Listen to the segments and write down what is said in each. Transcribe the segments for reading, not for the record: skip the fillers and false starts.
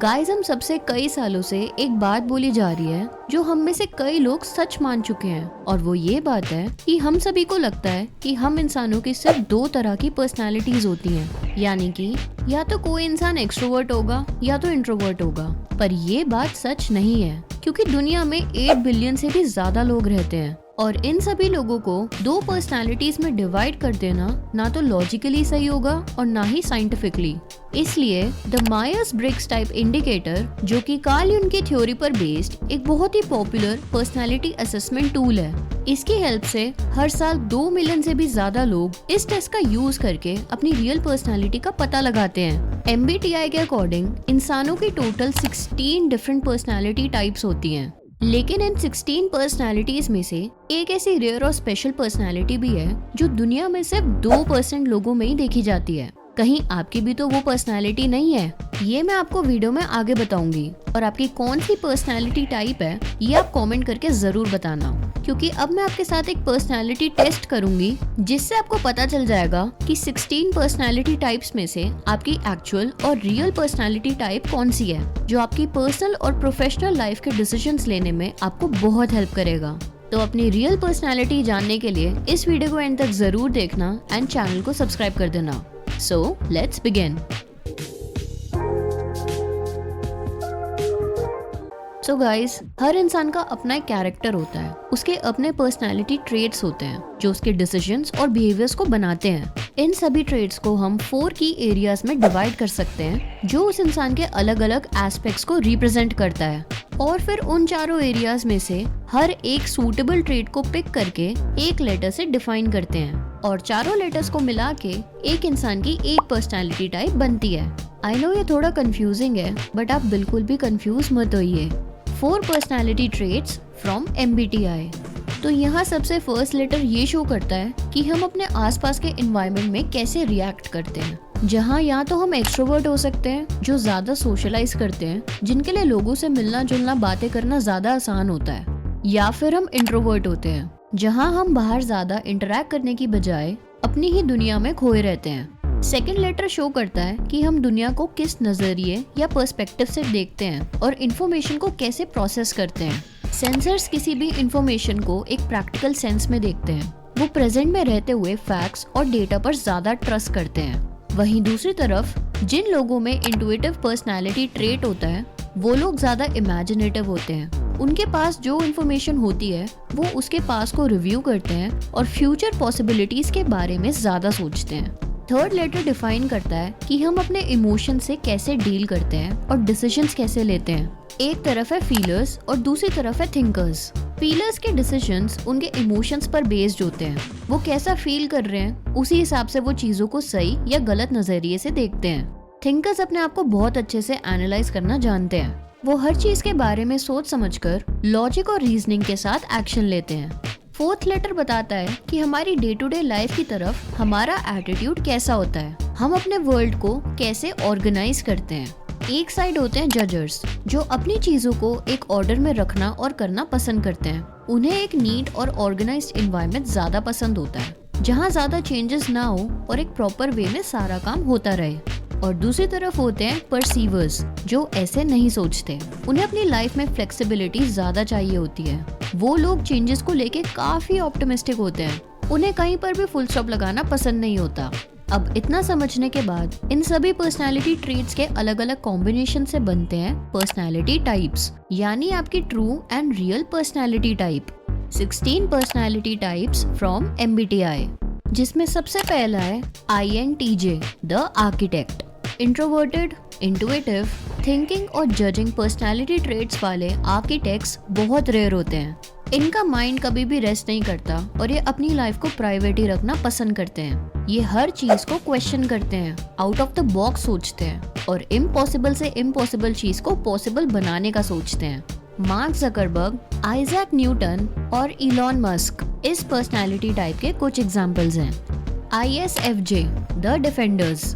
Guys, हम सबसे कई सालों से एक बात बोली जा रही है जो हम में से कई लोग सच मान चुके हैं, और वो ये बात है कि हम सभी को लगता है कि हम इंसानों की सिर्फ दो तरह की पर्सनालिटीज होती हैं, यानी कि या तो कोई इंसान एक्सट्रोवर्ट होगा या तो इंट्रोवर्ट होगा। पर ये बात सच नहीं है, क्योंकि दुनिया में 8 बिलियन से भी ज्यादा लोग रहते हैं और इन सभी लोगों को दो पर्सनालिटीज में डिवाइड कर देना ना तो लॉजिकली सही होगा और ना ही साइंटिफिकली। इसलिए the Myers Briggs type indicator, जो कि कार्ल यूंग की थ्योरी पर बेस्ड एक बहुत ही पॉपुलर पर्सनालिटी असेसमेंट टूल है, इसकी हेल्प से हर साल 2 मिलियन से भी ज्यादा लोग इस टेस्ट का यूज करके अपनी रियल पर्सनालिटी का पता लगाते हैं। MBTI के अकॉर्डिंग इंसानों की टोटल 16 डिफरेंट पर्सनालिटी टाइप्स होती हैं, लेकिन इन 16 पर्सनालिटीज में से एक ऐसी रेयर और स्पेशल पर्सनालिटी भी है जो दुनिया में सिर्फ 2% लोगों में ही देखी जाती है। कहीं आपकी भी तो वो पर्सनालिटी नहीं है? ये मैं आपको वीडियो में आगे बताऊंगी, और आपकी कौन सी पर्सनालिटी टाइप है ये आप कमेंट करके जरूर बताना, क्योंकि अब मैं आपके साथ एक पर्सनालिटी टेस्ट करूंगी जिससे आपको पता चल जाएगा कि 16 पर्सनालिटी टाइप्स में से आपकी एक्चुअल और रियल पर्सनालिटी टाइप कौन सी है, जो आपकी पर्सनल और प्रोफेशनल लाइफ के डिसीजंस लेने में आपको बहुत हेल्प करेगा। तो अपनी रियल पर्सनालिटी जानने के लिए इस वीडियो को एंड तक जरूर देखना एंड चैनल को सब्सक्राइब कर देना। So, let's begin. So guys, हर इंसान का अपना एक कैरेक्टर होता है, उसके अपने पर्सनालिटी ट्रेट्स होते हैं जो उसके डिसीजंस और बिहेवियर्स को बनाते हैं। इन सभी ट्रेट्स को हम 4 की एरियाज में डिवाइड कर सकते हैं जो उस इंसान के अलग अलग एस्पेक्ट्स को रिप्रेजेंट करता है, और फिर उन चारों एरियाज में से हर एक सूटेबल ट्रेट को पिक करके एक लेटर से डिफाइन करते हैं, और चारों लेटर्स को मिला के एक इंसान की एक पर्सनालिटी टाइप बनती है। आई नो ये थोड़ा कंफ्यूजिंग है, बट आप बिल्कुल भी कंफ्यूज मत होइए। 4 पर्सनालिटी ट्रेट्स फ्रॉम MBTI। तो यहाँ सबसे फर्स्ट लेटर ये शो करता है कि हम अपने आसपास के एनवायरनमेंट में कैसे रिएक्ट करते हैं, जहाँ या तो हम एक्सट्रोवर्ट हो सकते हैं जो ज्यादा सोशलाइज करते हैं, जिनके लिए लोगों से मिलना जुलना बातें करना ज्यादा आसान होता है, या फिर हम इंट्रोवर्ट होते हैं जहाँ हम बाहर ज्यादा इंटरेक्ट करने की बजाय अपनी ही दुनिया में खोए रहते हैं। सेकेंड लेटर शो करता है कि हम दुनिया को किस नजरिए या पर्सपेक्टिव से देखते हैं और इन्फॉर्मेशन को कैसे प्रोसेस करते हैं। सेंसर्स किसी भी इन्फॉर्मेशन को एक प्रैक्टिकल सेंस में देखते हैं, वो प्रेजेंट में रहते हुए फैक्ट्स और डेटा पर ज्यादा ट्रस्ट करते हैं। वहीं दूसरी तरफ जिन लोगों में इंट्यूटिव पर्सनालिटी ट्रेट होता है, वो लोग ज्यादा इमेजिनेटिव होते हैं। उनके पास जो इन्फॉर्मेशन होती है वो उसके पास को रिव्यू करते हैं और फ्यूचर पॉसिबिलिटीज के बारे में ज्यादा सोचते हैं। थर्ड लेटर डिफाइन करता है कि हम अपने इमोशन से कैसे डील करते हैं और डिसीजंस कैसे लेते हैं। एक तरफ है फीलर्स और दूसरी तरफ है थिंकर्स। फीलर्स के डिसीजंस उनके इमोशंस पर बेस्ड होते हैं, वो कैसा फील कर रहे हैं उसी हिसाब से वो चीजों को सही या गलत नजरिए से देखते हैं। थिंकर्स अपने आप को बहुत अच्छे से एनालाइज करना जानते हैं, वो हर चीज के बारे में सोच समझकर लॉजिक और रीजनिंग के साथ एक्शन लेते हैं। फोर्थ लेटर बताता है कि हमारी डे टू डे लाइफ की तरफ हमारा एटीट्यूड कैसा होता है, हम अपने वर्ल्ड को कैसे ऑर्गेनाइज करते हैं। एक साइड होते हैं जजर्स, जो अपनी चीजों को एक ऑर्डर में रखना और करना पसंद करते हैं। उन्हें एक नीट और ऑर्गेनाइज्ड एनवायरनमेंट ज्यादा पसंद होता है, जहाँ ज्यादा चेंजेस ना हो और एक प्रॉपर वे में सारा काम होता रहे। और दूसरी तरफ होते हैं परसीवर्स, जो ऐसे नहीं सोचते, उन्हें अपनी लाइफ में फ्लेक्सिबिलिटी ज्यादा चाहिए होती है। वो लोग चेंजेस को लेके काफी ऑप्टिमिस्टिक होते हैं, उन्हें कहीं पर भी फुल स्टॉप लगाना पसंद नहीं होता। अब इतना समझने के बाद इन सभी पर्सनालिटी ट्रेट्स के अलग अलग कॉम्बिनेशन से बनते हैं पर्सनालिटी टाइप्स, यानी आपकी true and real personality type. 16 personality types from MBTI, जिसमें सबसे पहला है INTJ the architect. Introverted, intuitive, thinking और जजिंग पर्सनालिटी ट्रेट्स वाले आर्किटेक्ट्स बहुत रेयर होते हैं। इनका माइंड कभी भी रेस्ट नहीं करता और ये अपनी लाइफ को प्राइवेट ही रखना पसंद करते हैं। ये हर चीज को क्वेश्चन करते हैं, आउट ऑफ द बॉक्स सोचते हैं और इम्पॉसिबल से इम्पॉसिबल चीज को पॉसिबल बनाने का सोचते हैं। मार्क जकरबर्ग, आइजैक न्यूटन और इलॉन मस्क इस पर्सनालिटी टाइप के कुछ एग्जाम्पल्स हैं। ISFJ the defenders.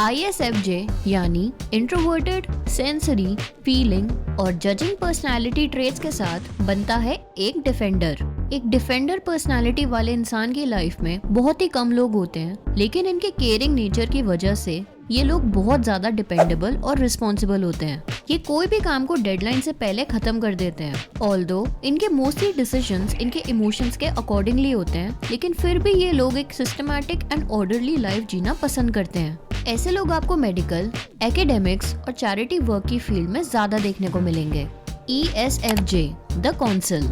ISFJ यानी इंट्रोवर्टेड, सेंसरी, फीलिंग और जजिंग पर्सनालिटी ट्रेट्स के साथ बनता है एक डिफेंडर। एक डिफेंडर पर्सनालिटी वाले इंसान की लाइफ में बहुत ही कम लोग होते हैं, लेकिन इनके केयरिंग नेचर की वजह से ये लोग बहुत ज्यादा डिपेंडेबल और रिस्पॉन्सिबल होते हैं। ये कोई भी काम को डेडलाइन से पहले खत्म कर देते हैं। ऑल्दो इनके मोस्टली डिसीजंस इनके इमोशंस के अकॉर्डिंगली होते हैं, लेकिन फिर भी ये लोग एक सिस्टमैटिक एंड ऑर्डरली लाइफ जीना पसंद करते हैं। ऐसे लोग आपको मेडिकल, एकेडेमिक्स और चैरिटी वर्क की फील्ड में ज्यादा देखने को मिलेंगे। ESFJ the consul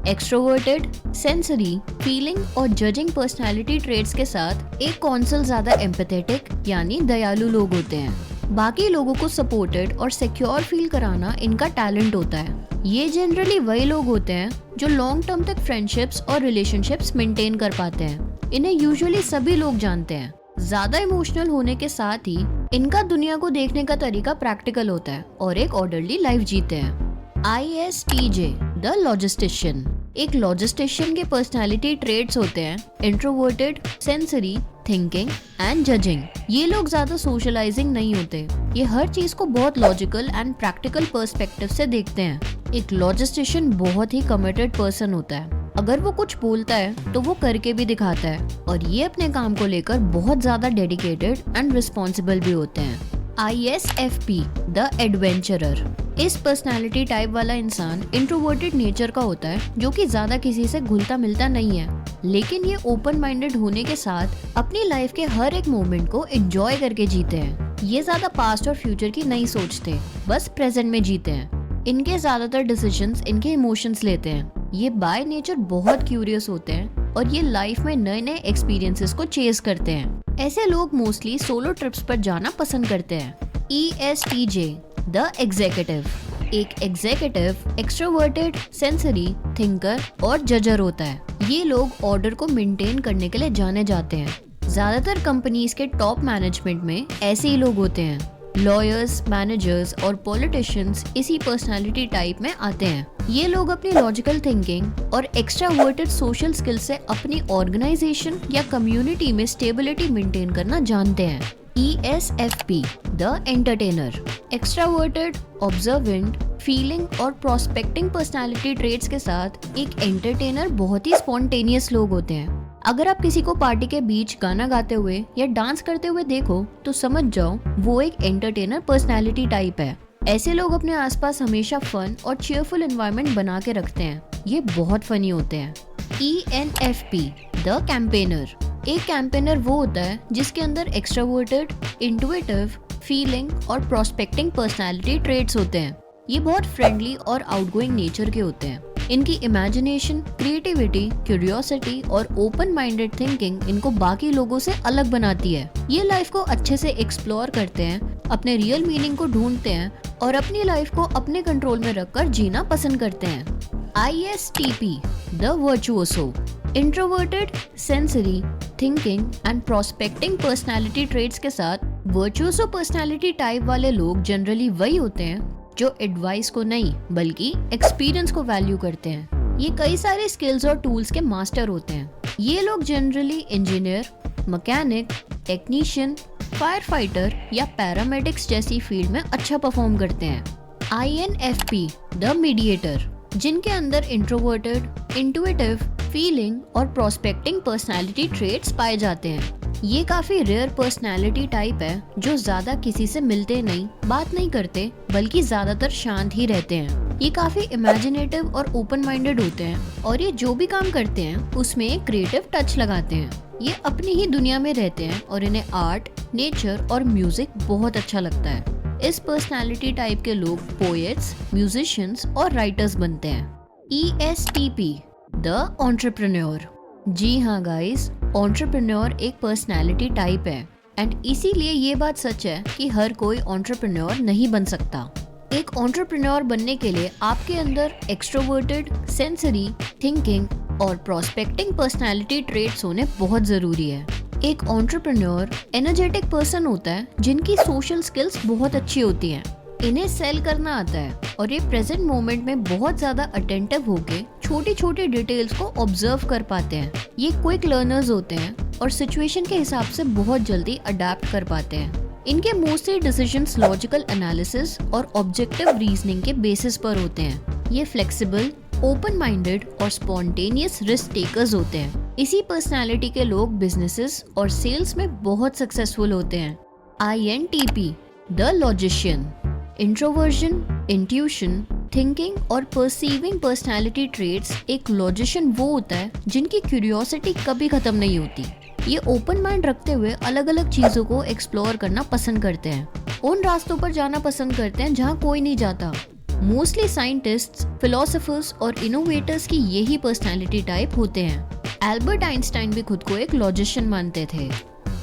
extroverted, sensory, feeling और जजिंग पर्सनालिटी ट्रेट्स के साथ एक कॉन्सल ज्यादा एम्पैथेटिक यानी दयालु लोग होते हैं। बाकी लोगों को सपोर्टेड और सिक्योर फील कराना इनका टैलेंट होता है। ये जनरली वही लोग होते हैं जो लॉन्ग टर्म तक फ्रेंडशिप्स और रिलेशनशिप्स मेंटेन कर पाते हैं। इन्हें यूजुअली सभी लोग जानते हैं। ज्यादा इमोशनल होने के साथ ही इनका दुनिया को देखने का तरीका प्रैक्टिकल होता है और एक ऑर्डरली लाइफ जीते हैं। ISTJ द लॉजिस्टिशियन एक लॉजिस्टिशियन के पर्सनालिटी ट्रेट्स होते हैं introverted, sensory, thinking and judging. ये लोग ज्यादा सोशलाइजिंग नहीं होते। ये हर चीज को बहुत लॉजिकल एंड प्रैक्टिकल पर्सपेक्टिव से देखते हैं। एक लॉजिस्टिशियन बहुत ही कमिटेड पर्सन होता है। अगर वो कुछ बोलता है तो वो करके भी दिखाता है और ये अपने काम को लेकर बहुत ज्यादा डेडिकेटेड एंड रिस्पॉन्सिबल भी होते हैं। ISFP द एडवेंचरर इस पर्सनालिटी टाइप वाला इंसान इंट्रोवर्टेड नेचर का होता है, जो कि ज्यादा किसी से घुलता मिलता नहीं है, लेकिन ये ओपन माइंडेड होने के साथ अपनी लाइफ के हर एक मोमेंट को एंजॉय करके जीते हैं। ये ज्यादा पास्ट और फ्यूचर की नहीं सोचते, बस प्रेजेंट में जीते हैं। इनके ज्यादातर डिसीजंस इनके इमोशंस लेते हैं। ये बाय नेचर बहुत क्यूरियस होते हैं और ये लाइफ में नए नए एक्सपीरियंसेस को चेज करते हैं। ऐसे लोग मोस्टली सोलो ट्रिप्स पर जाना पसंद करते हैं। ESTJ द एग्जीक्यूटिव एक एग्जीक्यूटिव एक्सट्रोवर्टेड, सेंसरी, थिंकर और जजर होता है। ये लोग ऑर्डर को मेंटेन करने के लिए जाने जाते हैं। ज्यादातर कंपनीज के टॉप मैनेजमेंट में ऐसे ही लोग होते हैं। लॉयर्स, मैनेजर्स और पॉलिटिशियंस इसी पर्सनालिटी टाइप में आते हैं। ये लोग अपनी लॉजिकल थिंकिंग और एक्स्ट्रावर्टेड सोशल स्किल से अपनी ऑर्गेनाइजेशन या कम्युनिटी में स्टेबिलिटी मेंटेन करना जानते हैं। ESFP the entertainer extraverted, observant, feeling और प्रोस्पेक्टिंग पर्सनालिटी ट्रेट्स के साथ एक एंटरटेनर बहुत ही स्पॉन्टेनियस लोग होते हैं। अगर आप किसी को पार्टी के बीच गाना गाते हुए या डांस करते हुए देखो तो समझ जाओ वो एक एंटरटेनर पर्सनालिटी टाइप है। ऐसे लोग अपने आसपास हमेशा फन और चीयरफुल एनवायरनमेंट बना के रखते हैं। ये बहुत फनी होते हैं। ENFP द कैंपेनर एक कैंपेनर वो होता है जिसके अंदर एक्स्ट्रावर्टेड, इंट्यूटिव, फीलिंग और प्रोस्पेक्टिंग पर्सनालिटी ट्रेट्स होते हैं। ये बहुत फ्रेंडली और आउटगोइंग नेचर के होते हैं। इनकी इमेजिनेशन, क्रिएटिविटी, क्यूरियोसिटी और ओपन माइंडेड थिंकिंग इनको बाकी लोगों से अलग बनाती है। ये लाइफ को अच्छे से एक्सप्लोर करते हैं, अपने रियल मीनिंग को ढूंढते हैं और अपनी लाइफ को अपने कंट्रोल में रखकर जीना पसंद करते हैं। ISTP the virtuoso introverted, sensory, thinking and prospecting personality traits के साथ वर्चुओसो पर्सनालिटी टाइप वाले लोग जनरली वही होते हैं जो एडवाइस को नहीं बल्कि एक्सपीरियंस को वैल्यू करते हैं। ये कई सारे स्किल्स और टूल्स के मास्टर होते हैं। ये लोग generally engineer, mechanic, technician, fire fighter या पैरामेडिक्स जैसी फील्ड में अच्छा परफॉर्म करते हैं। INFP द मीडिएटर जिनके अंदर इंट्रोवर्टेड, इंट्यूटिव, फीलिंग और प्रोस्पेक्टिंग पर्सनालिटी ट्रेट्स पाए जाते हैं। ये काफी रेयर पर्सनालिटी टाइप है जो ज्यादा किसी से मिलते नहीं, बात नहीं करते, बल्कि ज्यादातर शांत ही रहते हैं। ये काफी इमेजिनेटिव और ओपन माइंडेड होते हैं और ये जो भी काम करते हैं उसमें एक क्रिएटिव टच लगाते हैं। ये अपनी ही दुनिया में रहते हैं और इन्हें आर्ट, नेचर और म्यूजिक बहुत अच्छा लगता है। इस पर्सनालिटी टाइप के लोग पोएट्स, म्यूजिशियंस और राइटर्स बनते हैं। ESTP द एंटरप्रेन्योर जी हाँ गाइस, एंटरप्रेन्योर एक पर्सनालिटी टाइप है एंड इसीलिए ये बात सच है कि हर कोई एंटरप्रेन्योर नहीं बन सकता। एक एंटरप्रेन्योर बनने के लिए आपके अंदर एक्सट्रोवर्टेड, सेंसरी, थिंकिंग और प्रोस्पेक्टिंग पर्सनालिटी ट्रेट्स होने बहुत जरूरी है। एक एंटरप्रेन्योर एनर्जेटिक पर्सन होता है जिनकी सोशल स्किल्स बहुत अच्छी होती हैं। इन्हें सेल करना आता है और ये प्रेजेंट मोमेंट में बहुत ज्यादा अटेंटिव होके छोटी छोटी डिटेल्स को ऑब्जर्व कर पाते हैं। ये क्विक लर्नर्स होते हैं और सिचुएशन के हिसाब से बहुत जल्दी अडेप्ट कर पाते हैं। इनके मोस्टली डिसीजंस लॉजिकल एनालिसिस और ऑब्जेक्टिव रीजनिंग के बेसिस पर होते हैं। ये फ्लेक्सिबल, ओपन माइंडेड और स्पॉन्टेनियस रिस्क टेकर्स होते हैं। इसी पर्सनालिटी के लोग बिजनेसेस और सेल्स में बहुत सक्सेसफुल होते हैं। INTP, the logician. Introversion, intuition, thinking और परसीविंग पर्सनालिटी ट्रेट्स एक लॉजिशियन वो होता है जिनकी क्यूरियोसिटी कभी खत्म नहीं होती। ये ओपन माइंड रखते हुए अलग अलग चीजों को एक्सप्लोर करना पसंद करते हैं, उन रास्तों पर जाना पसंद करते हैं जहाँ कोई नहीं जाता। मोस्टली साइंटिस्ट्स, फिलोसोफर्स और इनोवेटर्स की यही पर्सनालिटी टाइप होते हैं। एल्बर्ट आइंस्टाइन भी खुद को एक लॉजिशियन मानते थे।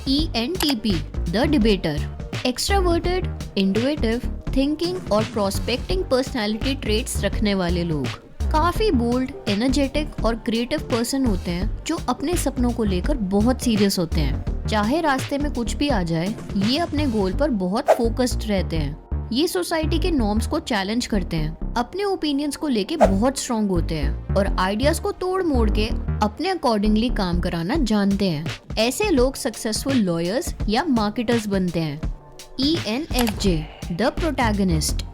ENTP, the debater. Extraverted, intuitive, thinking और प्रोस्पेक्टिंग पर्सनालिटी ट्रेट्स रखने वाले लोग काफी बोल्ड, एनर्जेटिक और क्रिएटिव पर्सन होते हैं जो अपने सपनों को लेकर बहुत सीरियस होते हैं। चाहे रास्ते में कुछ भी आ जाए, ये अपने गोल पर बहुत फोकस्ड रहते हैं। ये सोसाइटी के नॉर्म्स को चैलेंज करते हैं, अपने ओपिनियंस को लेके बहुत स्ट्रॉन्ग होते हैं और आइडियाज को तोड़ मोड़ के अपने अकॉर्डिंगली काम कराना जानते हैं। ऐसे लोग सक्सेसफुल लॉयर्स या मार्केटर्स बनते हैं। ENFJ, the protagonist.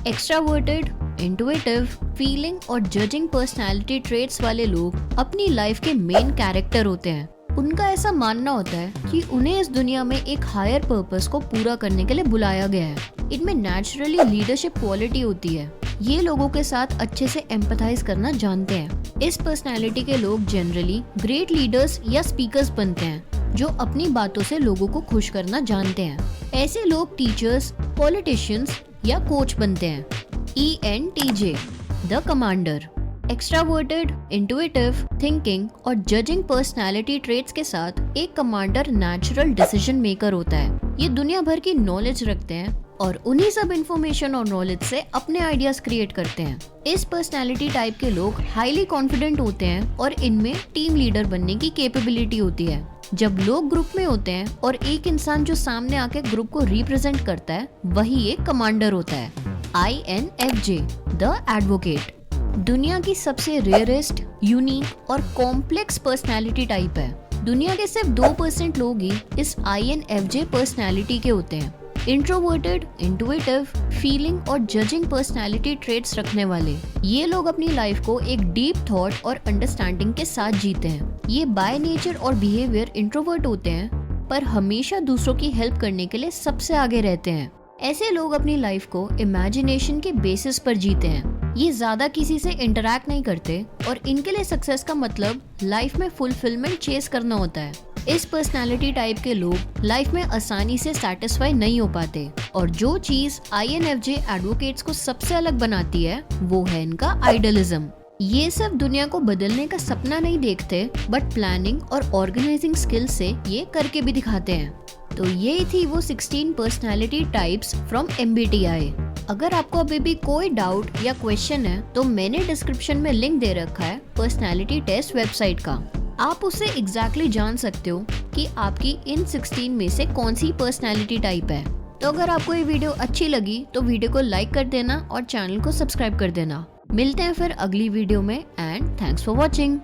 Extraverted, intuitive, feeling और जजिंग पर्सनालिटी ट्रेट्स वाले लोग अपनी लाइफ के मेन कैरेक्टर होते हैं। उनका ऐसा मानना होता है कि उन्हें इस दुनिया में एक हायर पर्पस को पूरा करने के लिए बुलाया गया है। इनमें नेचुरली लीडरशिप क्वालिटी होती है। ये लोगों के साथ अच्छे से एम्पैथाइज करना जानते हैं। इस पर्सनालिटी के लोग जनरली ग्रेट लीडर्स या स्पीकर्स बनते हैं जो अपनी बातों से लोगों को खुश करना जानते हैं। ऐसे लोग टीचर्स, पॉलिटिशियंस या कोच बनते हैं। ENTJ, the commander. Extraverted, intuitive, thinking और जजिंग पर्सनालिटी ट्रेट्स के साथ एक कमांडर नेचुरल डिसीजन मेकर होता है। ये दुनिया भर की नॉलेज रखते हैं और उन्हीं सब इंफॉर्मेशन और नॉलेज से अपने आइडियाज क्रिएट करते हैं। इस पर्सनालिटी टाइप के लोग हाईली कॉन्फिडेंट होते हैं और इनमें टीम लीडर बनने की कैपेबिलिटी होती है। जब लोग ग्रुप में होते हैं और एक इंसान जो सामने आके ग्रुप को रिप्रेजेंट करता है, वही एक कमांडर होता है। INFJ, the advocate. दुनिया की सबसे रेयरेस्ट, यूनिक और कॉम्प्लेक्स पर्सनालिटी टाइप है। दुनिया के सिर्फ 2% लोग ही इस INFJ पर्सनालिटी के होते हैं। इंट्रोवर्टेड, इंट्यूटिव, फीलिंग और जजिंग पर्सनालिटी ट्रेट्स रखने वाले ये लोग अपनी लाइफ को एक डीप थॉट और अंडरस्टैंडिंग के साथ जीते हैं। ये बाय नेचर और बिहेवियर इंट्रोवर्ट होते हैं, पर हमेशा दूसरों की हेल्प करने के लिए सबसे आगे रहते हैं। ऐसे लोग अपनी लाइफ को इमेजिनेशन के बेसिस पर जीते हैं। ये ज्यादा किसी से इंटरैक्ट नहीं करते और इनके लिए सक्सेस का मतलब लाइफ में फुलफिलमेंट चेस करना होता है। इस पर्सनालिटी टाइप के लोग लाइफ में आसानी से सेटिस्फाई नहीं हो पाते और जो चीज INFJ एडवोकेट्स को सबसे अलग बनाती है वो है इनका आइडियलिज्म। ये सिर्फ दुनिया को बदलने का सपना नहीं देखते, बट प्लानिंग और ऑर्गेनाइजिंग स्किल से ये करके भी दिखाते हैं। तो ये थी वो 16 पर्सनालिटी टाइप्स फ्रॉम MBTI। अगर आपको अभी भी कोई डाउट या क्वेश्चन है तो मैंने डिस्क्रिप्शन में लिंक दे रखा है पर्सनालिटी टेस्ट वेबसाइट का। आप उससे एग्जैक्टली जान सकते हो कि आपकी इन 16 में से कौन सी पर्सनालिटी टाइप है। तो अगर आपको ये वीडियो अच्छी लगी तो वीडियो को लाइक कर देना और चैनल को सब्सक्राइब कर देना। मिलते हैं फिर अगली वीडियो में एंड थैंक्स फॉर वॉचिंग।